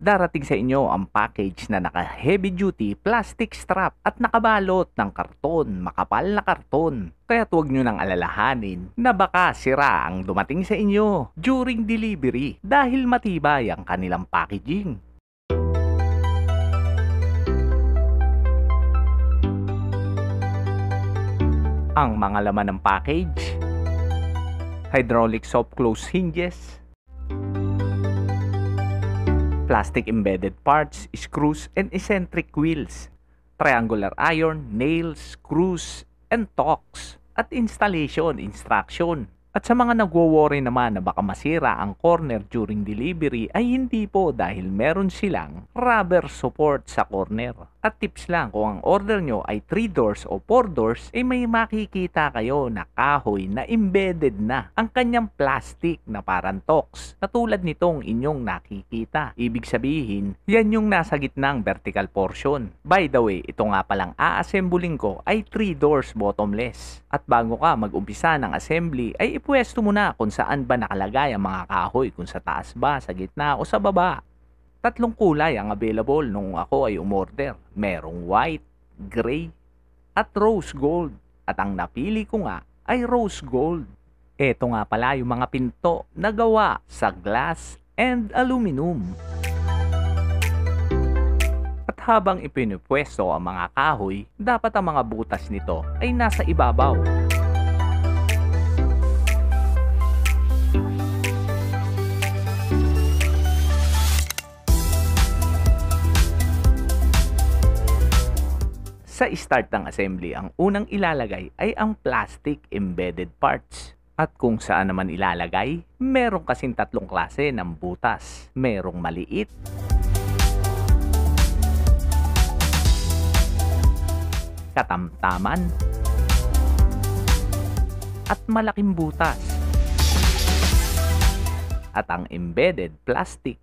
Darating sa inyo ang package na naka-heavy duty plastic strap at nakabalot ng karton, makapal na karton. Kaya huwag nyo nang alalahanin na baka sira ang dumating sa inyo during delivery dahil matibay ang kanilang packaging. Ang mga laman ng package: hydraulic soft close hinges, plastic embedded parts, screws, and eccentric wheels, triangular iron, nails, screws, and tocks, at installation instruction. At sa mga nagwo-worry naman na baka masira ang corner during delivery ay hindi po, dahil meron silang rubber support sa corner. At tips lang, kung ang order nyo ay 3 doors o 4 doors, ay may makikita kayo na kahoy na embedded na ang kanyang plastic na parang tocks, katulad nitong inyong nakikita. Ibig sabihin, yan yung nasa gitnang vertical portion. By the way, ito nga palang a-assembling ko ay 3 doors bottomless. At bago ka mag-umpisa ng assembly, ay ipwesto mo na kung saan ba nakalagay ang mga kahoy, kung sa taas ba, sa gitna o sa baba. 3 kulay ang available nung ako ay umorder. Merong white, gray, at rose gold. At ang napili ko nga ay rose gold. Ito nga pala yung mga pinto na gawa sa glass and aluminum. At habang ipinupwesto ang mga kahoy, dapat ang mga butas nito ay nasa ibabaw. Sa start ng assembly, ang unang ilalagay ay ang plastic embedded parts. At kung saan naman ilalagay, meron kasing 3 klase ng butas. Merong maliit, katamtaman, at malaking butas. At ang embedded plastic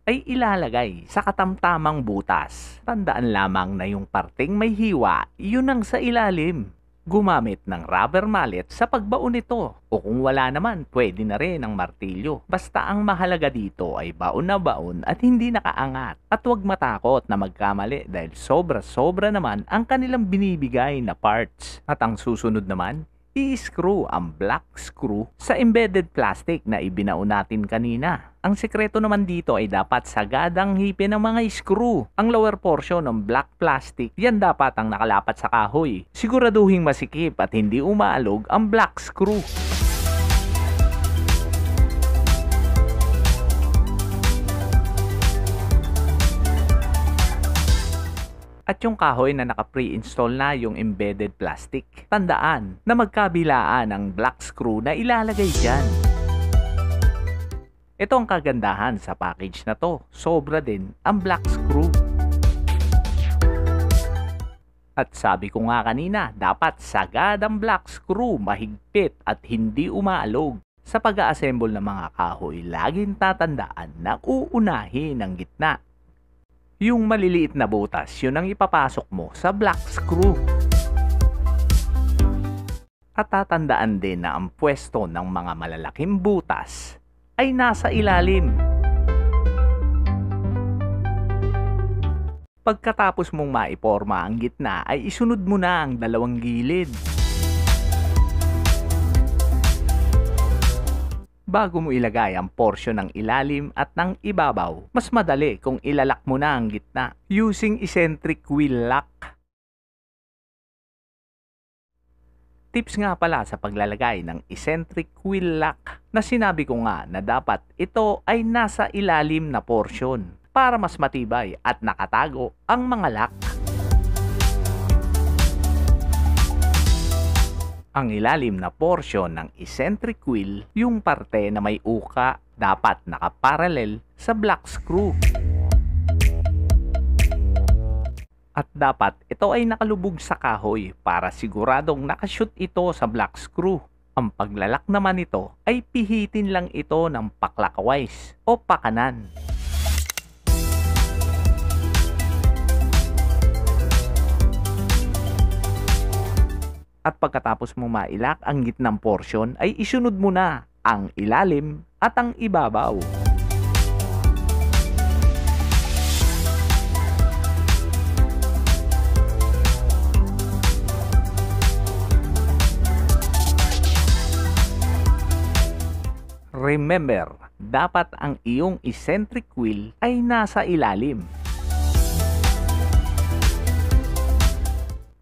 ay ilalagay sa katamtamang butas. Tandaan lamang na yung parteng may hiwa, yun ang sa ilalim. Gumamit ng rubber mallet sa pagbaon nito. O kung wala naman, pwede na rin ang martilyo. Basta ang mahalaga dito ay baon na baon at hindi nakaangat. At huwag matakot na magkamali dahil sobra-sobra naman ang kanilang binibigay na parts. At ang susunod naman, i-screw ang black screw sa embedded plastic na ibinaon natin kanina. Ang sekreto naman dito ay dapat sagadang hipin ng mga screw. Ang lower portion ng black plastic, yan dapat ang nakalapat sa kahoy. Siguraduhin masikip at hindi umaalog ang black screw. At yung kahoy na naka-pre-install na yung embedded plastic, tandaan na magkabilaan ang black screw na ilalagay dyan. Ito ang kagandahan sa package na to. Sobra din ang black screw. At sabi ko nga kanina, dapat sagad ang black screw, mahigpit at hindi umaalog. Sa pag-a-assemble ng mga kahoy, laging tatandaan na uunahin ang gitna. Yung maliliit na butas, yun ang ipapasok mo sa black screw. At tatandaan din na ang pwesto ng mga malalaking butas ay nasa ilalim. Pagkatapos mong maiporma ang gitna, ay isunod mo na ang 2 gilid. Bago mo ilagay ang porsyon ng ilalim at ng ibabaw, mas madali kung ilalak mo na ang gitna using eccentric wheel lock. Tips nga pala sa paglalagay ng eccentric wheel lock na sinabi ko nga na dapat ito ay nasa ilalim na porsyon para mas matibay at nakatago ang mga lock. Ang ilalim na porsyon ng eccentric wheel, yung parte na may uka, dapat nakaparallel sa black screw. At dapat ito ay nakalubog sa kahoy para siguradong nakashoot ito sa black screw. Ang paglalak naman nito ay pihitin lang ito ng pa-clockwise o pakanan. At pagkatapos mo mailak ang gitnang porsyon, ay isunod mo na ang ilalim at ang ibabaw. Remember, dapat ang iyong eccentric wheel ay nasa ilalim.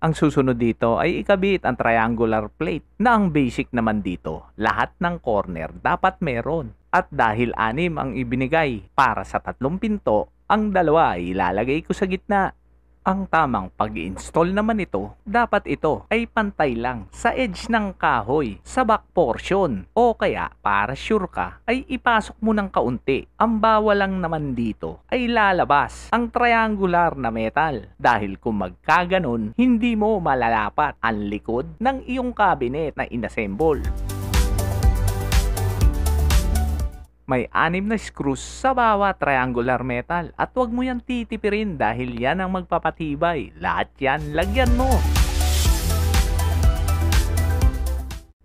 Ang susunod dito ay ikabit ang triangular plate na ang basic naman dito, lahat ng corner dapat meron. At dahil 6 ang ibinigay para sa 3 pinto, ang 2 ay ilalagay ko sa gitna. Ang tamang pag-install naman ito, dapat ito ay pantay lang sa edge ng kahoy, sa back portion. O kaya, para sure ka, ay ipasok mo ng kaunti. Ang bawal lang naman dito ay lalabas ang triangular na metal. Dahil kung magkaganon, hindi mo malalapat ang likod ng iyong cabinet na inassemble. May 6 na screws sa bawat triangular metal at huwag mo yan titipirin dahil yan ang magpapatibay. Lahat yan, lagyan mo.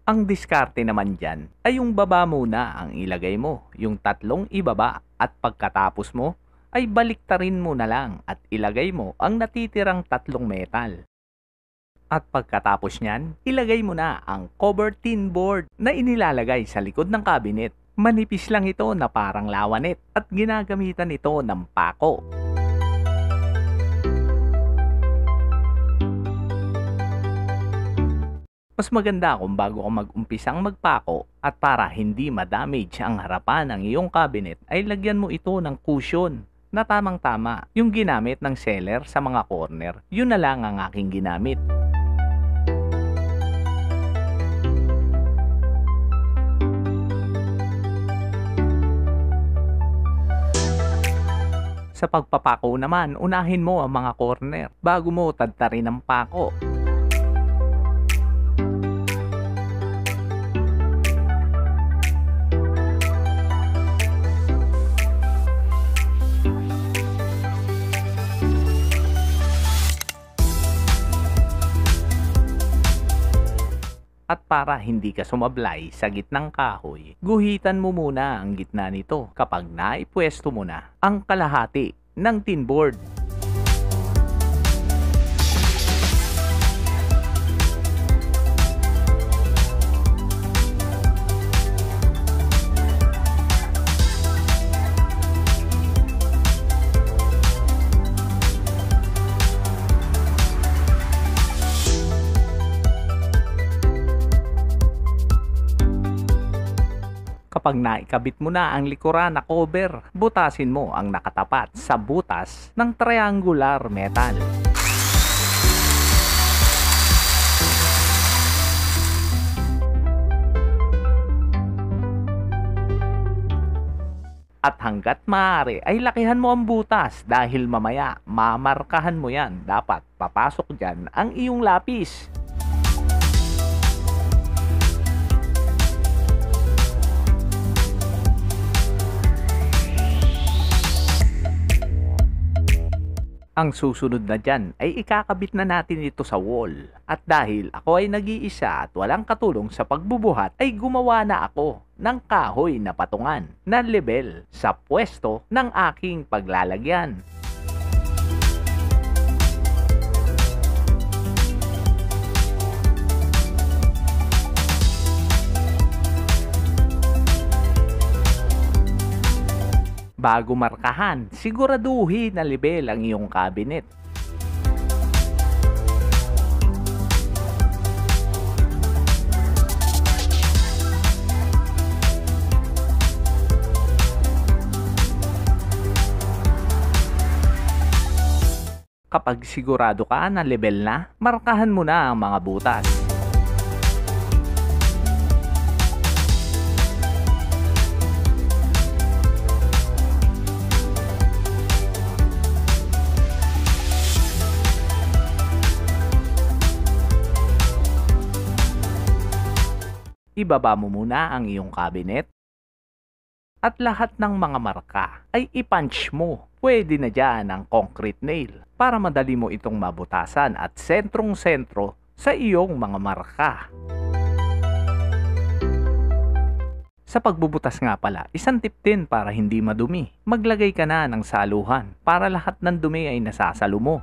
Ang diskarte naman dyan ay yung baba muna ang ilagay mo, yung 3 ibaba at pagkatapos mo ay baliktarin mo na lang at ilagay mo ang natitirang 3 metal. At pagkatapos nyan, ilagay mo na ang cover tin board na inilalagay sa likod ng cabinet. Manipis lang ito na parang lawanet at ginagamitan ito ng pako. Mas maganda kung bago ka mag-umpisang magpako at para hindi ma-damage ang harapan ng iyong cabinet ay lagyan mo ito ng cushion na tamang-tama. Yung ginamit ng seller sa mga corner, yun na lang ang aking ginamit. Sa pagpapako naman, unahin mo ang mga corner bago mo tadtarin ang pako. At para hindi ka sumablay sa gitnang kahoy, guhitan mo muna ang gitna nito kapag naipwesto mo na ang kalahati ng tin board. Kapag naikabit mo na ang likuran na cover, butasin mo ang nakatapat sa butas ng triangular metal. At hanggat maaari ay lakihan mo ang butas dahil mamaya mamarkahan mo yan. Dapat papasok dyan ang iyong lapis. Ang susunod na dyan ay ikakabit na natin ito sa wall. At dahil ako ay nag-iisa at walang katulong sa pagbubuhat, ay gumawa na ako ng kahoy na patungan na level sa pwesto ng aking paglalagyan. Bago markahan, siguraduhin na level ang iyong cabinet. Kapag sigurado ka na level na, markahan mo na ang mga butas. Ibaba mo muna ang iyong cabinet at lahat ng mga marka ay i-punch mo. Pwede na dyan ang concrete nail para madali mo itong mabutasan at sentrong-sentro sa iyong mga marka. Sa pagbubutas nga pala, isang tip din para hindi madumi. Maglagay ka na ng saluhan para lahat ng dumi ay nasasalo mo.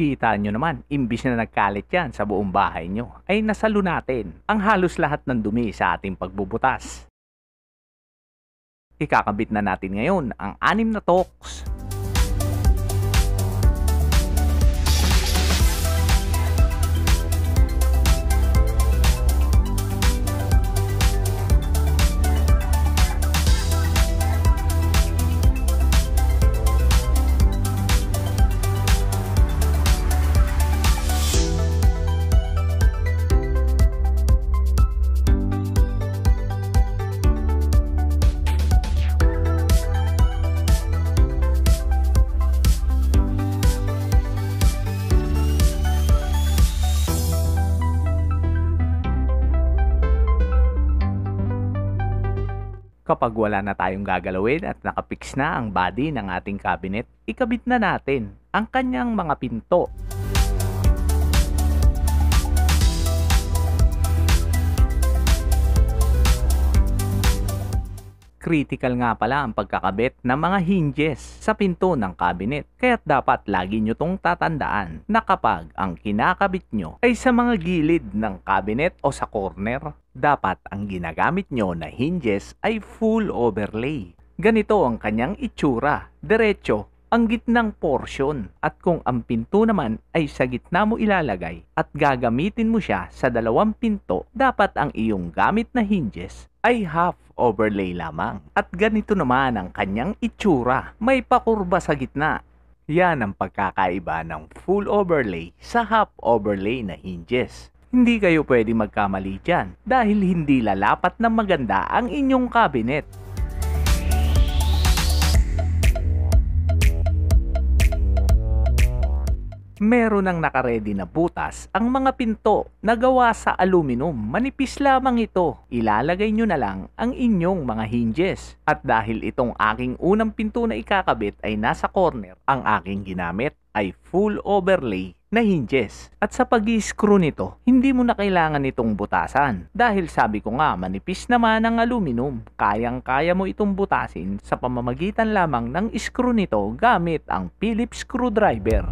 Kita nyo naman, imbis na nagkalit yan sa buong bahay nyo, ay nasalo natin ang halos lahat ng dumi sa ating pagbubutas. Ikakabit na natin ngayon ang 6 na toks. Kapag wala na tayong gagalawin at nakapix na ang body ng ating cabinet, ikabit na natin ang kanyang mga pinto. Critical nga pala ang pagkakabit ng mga hinges sa pinto ng cabinet. Kaya't dapat lagi nyo tong tatandaan na kapag ang kinakabit nyo ay sa mga gilid ng cabinet o sa corner, dapat ang ginagamit nyo na hinges ay full overlay. Ganito ang kanyang itsura, diretso ang gitnang portion, at kung ang pinto naman ay sa gitna mo ilalagay at gagamitin mo siya sa 2 pinto, dapat ang iyong gamit na hinges ay half overlay lamang. At ganito naman ang kanyang itsura, may pakurba sa gitna. Yan ang pagkakaiba ng full overlay sa half overlay na hinges. Hindi kayo pwede magkamali dyan dahil hindi lalapat na maganda ang inyong cabinet. Meron ng nakaredy na butas ang mga pinto na gawa sa aluminum. Manipis lamang ito. Ilalagay nyo na lang ang inyong mga hinges. At dahil itong aking unang pinto na ikakabit ay nasa corner, ang aking ginamit ay full overlay na hinges. At sa pag-i-screw nito, hindi mo na kailangan itong butasan. Dahil sabi ko nga, manipis naman ang aluminum. Kayang-kaya mo itong butasin sa pamamagitan lamang ng screw nito gamit ang Phillips screwdriver.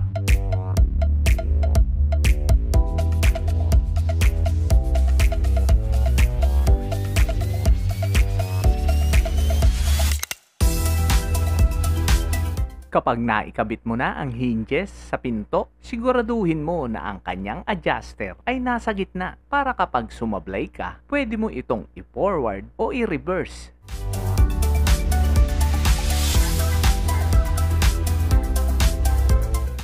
Kapag naikabit mo na ang hinges sa pinto, siguraduhin mo na ang kanyang adjuster ay nasa gitna para kapag sumablay ka, pwede mo itong i-forward o i-reverse.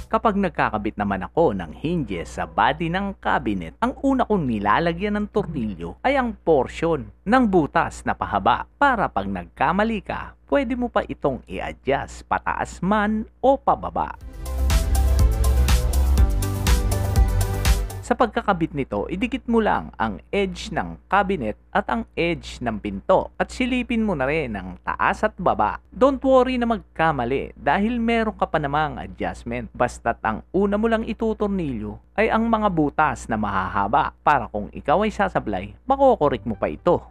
Kapag nagkakabit naman ako ng hinges sa body ng cabinet, ang una kong nilalagyan ng tornilyo ay ang portion ng butas na pahaba para pag nagkamali ka, pwede mo pa itong i-adjust pataas man o pababa. Sa pagkakabit nito, idikit mo lang ang edge ng cabinet at ang edge ng pinto at silipin mo na rin ang taas at baba. Don't worry na magkamali dahil meron ka pa namang adjustment. Basta't ang una mo lang itutornilyo ay ang mga butas na mahahaba para kung ikaw ay sasablay, makokorek mo pa ito.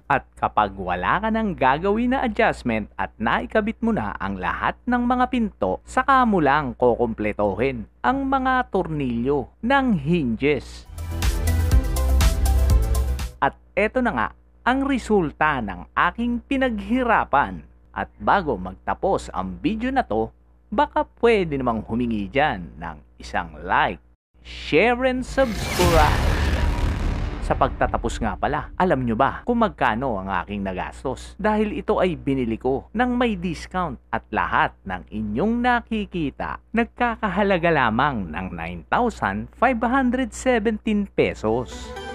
At kapag wala ka ng gagawin na adjustment at naikabit mo na ang lahat ng mga pinto, saka mo lang kukumpletohin ang mga tornilyo ng hinges. At eto na nga ang resulta ng aking pinaghirapan. At bago magtapos ang video na to, baka pwede namang humingi dyan ng isang like, share and subscribe. Sa pagtatapos nga pala, alam nyo ba kung magkano ang aking nagastos? Dahil ito ay binili ko ng may discount at lahat ng inyong nakikita nagkakahalaga lamang ng 9,517 pesos.